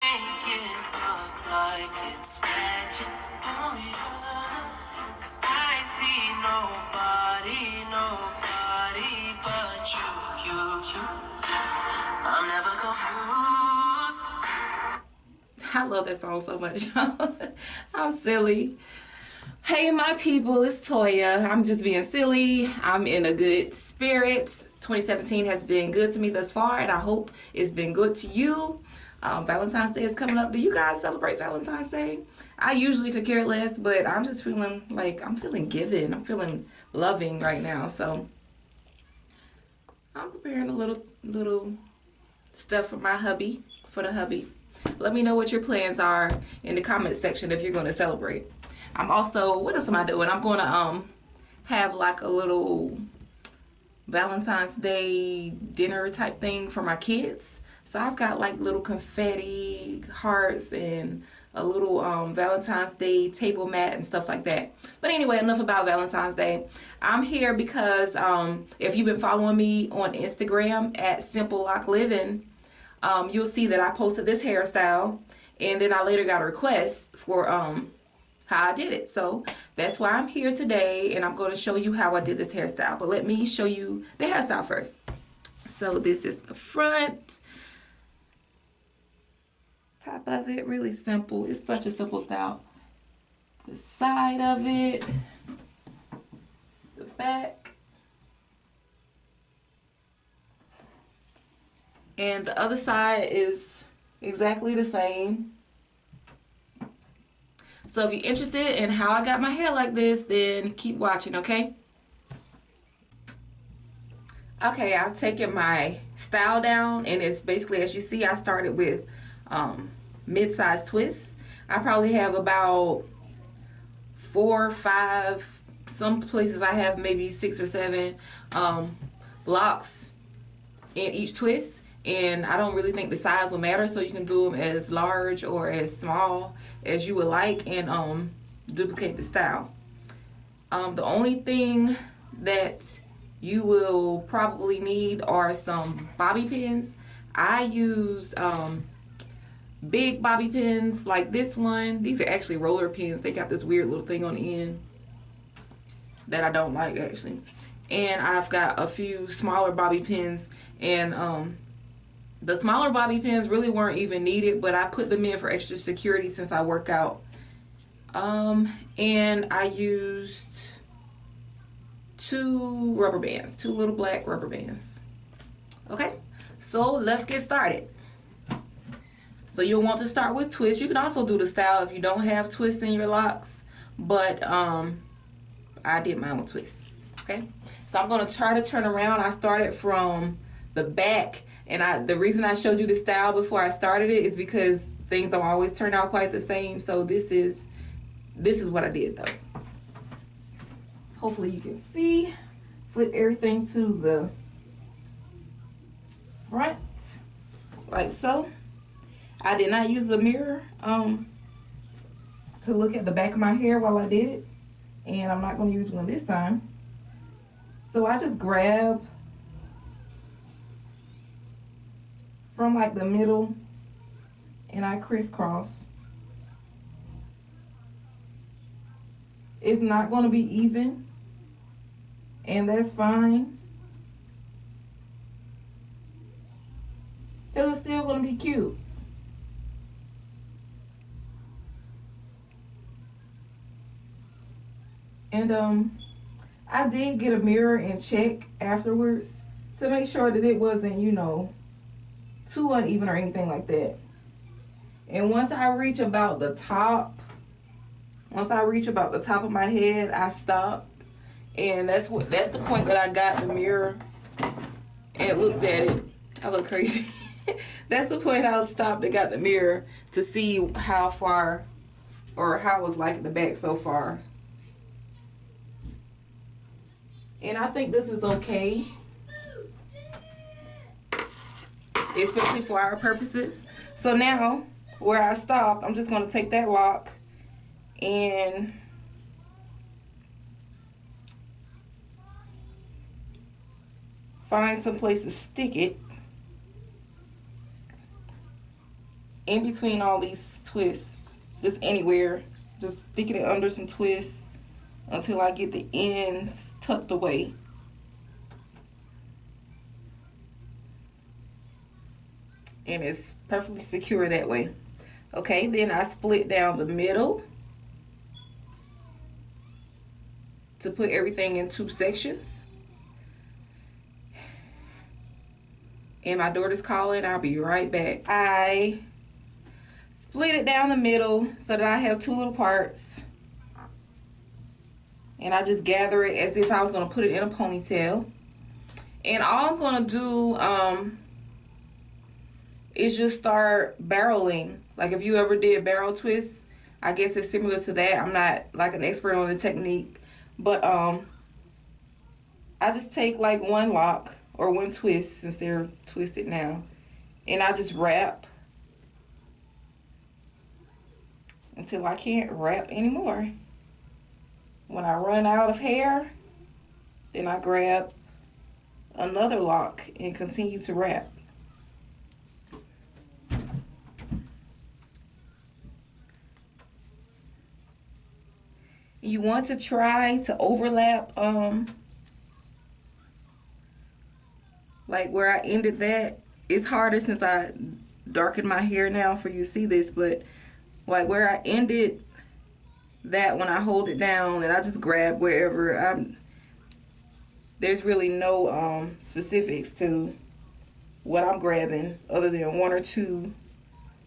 Make it look like it's magic, oh yeah. 'Cause I see nobody but you. I'm never confused. I love that song so much. I'm silly. Hey, my people, it's Toya. I'm just being silly. I'm in a good spirit. 2017 has been good to me thus far, and I hope it's been good to you. Valentine's Day is coming up. Do you guys celebrate Valentine's Day? I usually could care less, but I'm just feeling like I'm feeling giving. I'm feeling loving right now. So I'm preparing a little stuff for my hubby, for the hubby. Let me know what your plans are in the comment section if you're going to celebrate. I'm also, what else am I doing? I'm going to have like a little Valentine's Day dinner type thing for my kids. So I've got like little confetti hearts and a little Valentine's Day table mat and stuff like that. But anyway, enough about Valentine's Day. I'm here because if you've been following me on Instagram at Simple Lock Living, you'll see that I posted this hairstyle, and then I later got a request for how I did it. So that's why I'm here today, and I'm going to show you how I did this hairstyle. But let me show you the hairstyle first. So this is the front, top of it, really simple. It's such a simple style. The side of it, the back, and the other side is exactly the same. So if you're interested in how I got my hair like this, then keep watching, okay? Okay, I've taken my style down, and it's basically, as you see, I started with mid-size twists. I probably have about 4 or 5, some places I have maybe 6 or 7 blocks in each twist, and I don't really think the size will matter, so you can do them as large or as small as you would like, and duplicate the style. The only thing that you will probably need are some bobby pins. I used big bobby pins like this one. These are actually roller pins. They got this weird little thing on the end that I don't like, actually. And I've got a few smaller bobby pins, and the smaller bobby pins really weren't even needed, but I put them in for extra security since I work out. And I used 2 rubber bands, 2 little black rubber bands. Okay, so let's get started. So you'll want to start with twists. You can also do the style if you don't have twists in your locks, but I did my own twist. Okay, so I'm going to try to turn around. I started from the back, and the reason I showed you the style before I started it is because things don't always turn out quite the same. So this is what I did though. Hopefully you can see. Flip everything to the front like so. I did not use a mirror to look at the back of my hair while I did it, and I'm not going to use one this time. So I just grab from like the middle and I crisscross. It's not going to be even, and that's fine, because it's still going to be cute. And I did get a mirror and check afterwards to make sure that it wasn't, you know, too uneven or anything like that. And once I reach about the top of my head, I stop. And that's the point that I got the mirror and looked at it. I look crazy. That's the point I stopped and got the mirror to see how far, or how it was like in the back so far. And I think this is okay, especially for our purposes. So now, where I stopped, I'm just going to take that lock and find some place to stick it. in between all these twists, just anywhere, just sticking it under some twists until I get the ends tucked away. And it's perfectly secure that way. Okay, then I split down the middle to put everything in 2 sections. And my daughter's calling. I'll be right back. I split it down the middle so that I have 2 little parts. And I just gather it as if I was going to put it in a ponytail. And all I'm going to do is just start barreling. Like if you ever did barrel twists, I guess it's similar to that. I'm not like an expert on the technique. But I just take like 1 lock or 1 twist, since they're twisted now, and I just wrap until I can't wrap anymore. When I run out of hair, then I grab another lock and continue to wrap. You want to try to overlap like where I ended that. It's harder since I darkened my hair now for you to see this, but like where I ended that, when I hold it down and I just grab wherever there's really no specifics to what I'm grabbing other than 1 or 2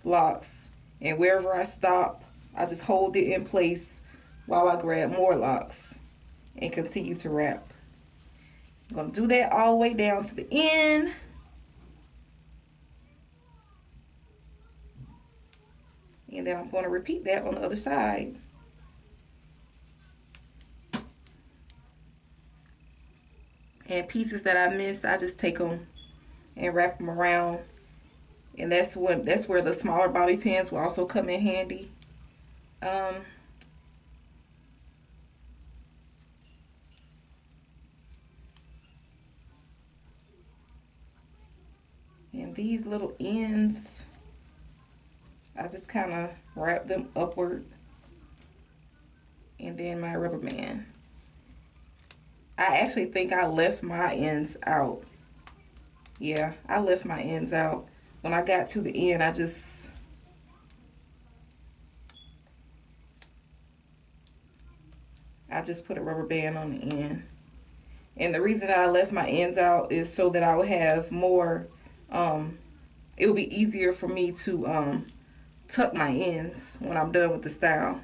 locks, and wherever I stop I just hold it in place while I grab more locks and continue to wrap. I'm going to do that all the way down to the end. And then I'm going to repeat that on the other side. And pieces that I miss, I just take them and wrap them around. And that's where the smaller bobby pins will also come in handy. And these little ends, I just kind of wrap them upward. And then my rubber band. I actually think I left my ends out. Yeah, I left my ends out. When I got to the end, I just put a rubber band on the end. And the reason that I left my ends out is so that I would have more, it would be easier for me to tuck my ends when I'm done with the style.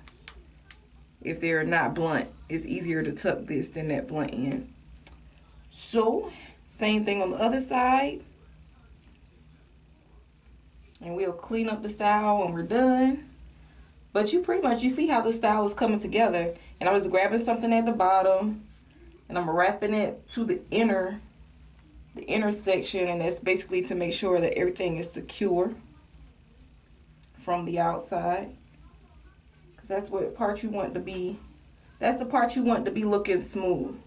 If they're not blunt, it's easier to tuck this than that blunt end. So, same thing on the other side. And we'll clean up the style when we're done. But you pretty much, you see how the style is coming together. And I'm just grabbing something at the bottom, and I'm wrapping it to the inner section, and that's basically to make sure that everything is secure from the outside. Because that's what part you want to be. That's the part you want to be looking smooth.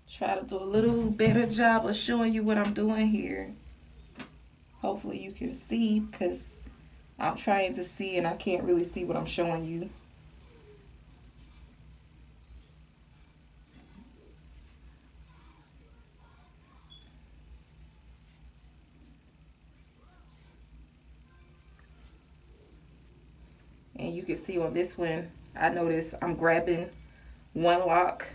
Try to do a little better job of showing you what I'm doing here. Hopefully you can see, because I'm trying to see and I can't really see what I'm showing you. And you can see on this one, I notice I'm grabbing 1 lock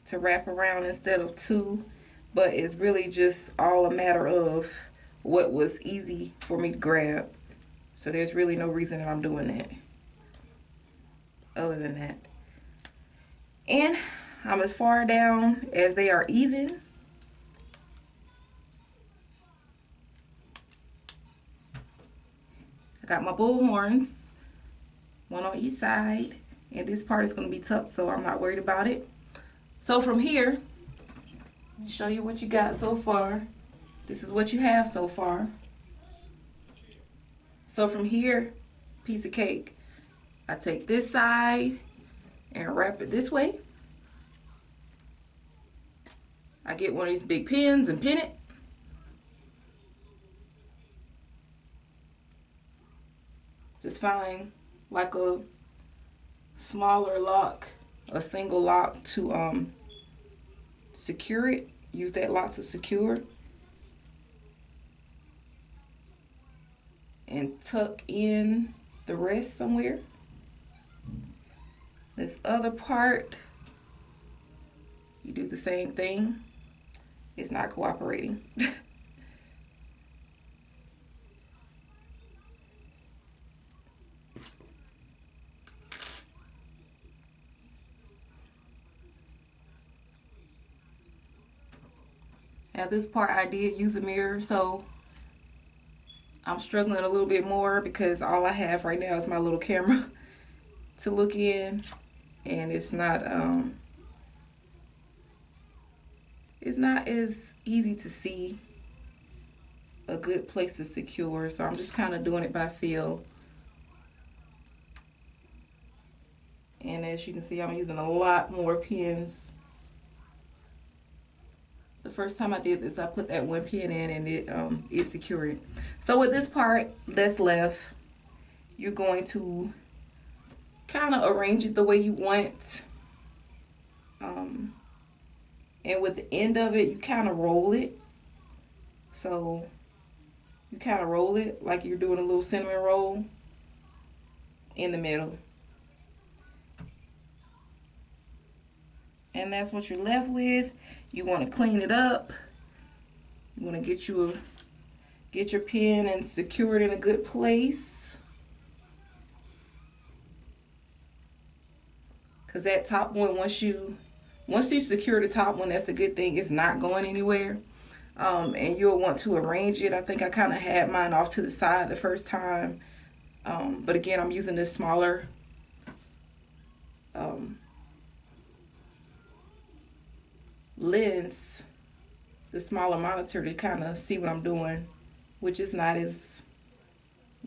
to wrap around instead of 2, but it's really just all a matter of what was easy for me to grab. So there's really no reason that I'm doing that other than that. And I'm as far down as they are even. I got my bull horns, 1 on each side, and this part is going to be tucked, so I'm not worried about it. So from here, I'll show you what you got so far. This is what you have so far. So from here, piece of cake, I take this side and wrap it this way. I get one of these big pins and pin it. Just find like a smaller lock, a single lock to secure it. Use that lock to secure. And tuck in the rest somewhere. This other part, you do the same thing. It's not cooperating. Now this part I did use a mirror, so I'm struggling a little bit more because all I have right now is my little camera to look in, and it's not as easy to see a good place to secure, so I'm just kind of doing it by feel. And as you can see, I'm using a lot more pins. The first time I did this, I put that one pin in and it secured it. So with this part that's left, you're going to kind of arrange it the way you want. And with the end of it, you kind of roll it. So you kind of roll it like you're doing a little cinnamon roll in the middle. And that's what you're left with. You want to clean it up. You want to get your pin and secure it in a good place. Because that top one, once you secure the top one, that's a good thing. It's not going anywhere. And you'll want to arrange it. I think I kind of had mine off to the side the first time. But again, I'm using this smaller lens, the smaller monitor, to kind of see what I'm doing, which is not as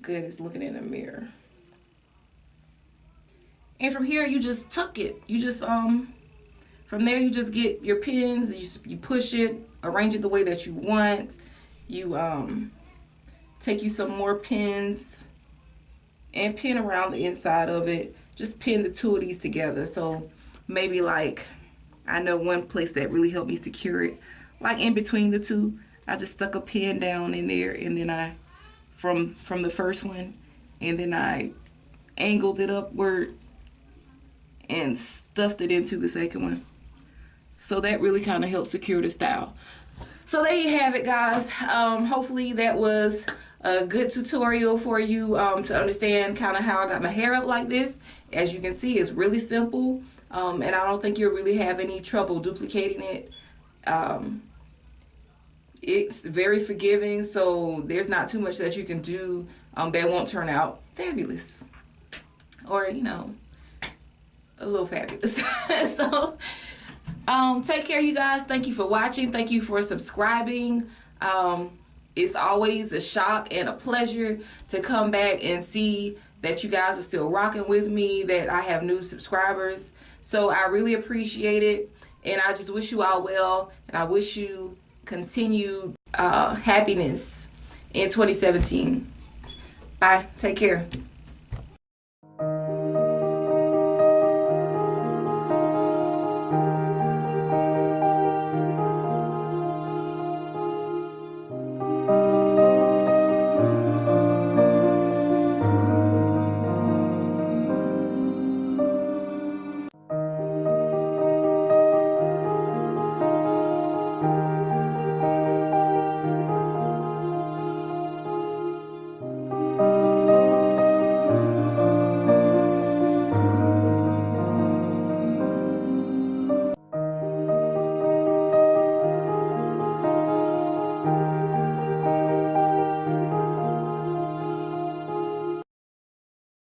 good as looking in a mirror. And from here, you just tuck it. You just from there, you just get your pins, you push it, arrange it the way that you want. You take you some more pins and pin around the inside of it. Just pin the two of these together. So maybe like, I know one place that really helped me secure it, like in between the two, I just stuck a pin down in there, and then I, from the first one, and then I angled it upward and stuffed it into the second one. So that really kind of helped secure the style. So there you have it, guys. Hopefully that was a good tutorial for you to understand kind of how I got my hair up like this. As you can see, it's really simple. And I don't think you'll really have any trouble duplicating it. It's very forgiving, so there's not too much that you can do that won't turn out fabulous. Or, you know, a little fabulous. So, take care, you guys. Thank you for watching. Thank you for subscribing. It's always a shock and a pleasure to come back and see that you guys are still rocking with me, that I have new subscribers. So I really appreciate it, and I just wish you all well, and I wish you continued happiness in 2017. Bye. Take care.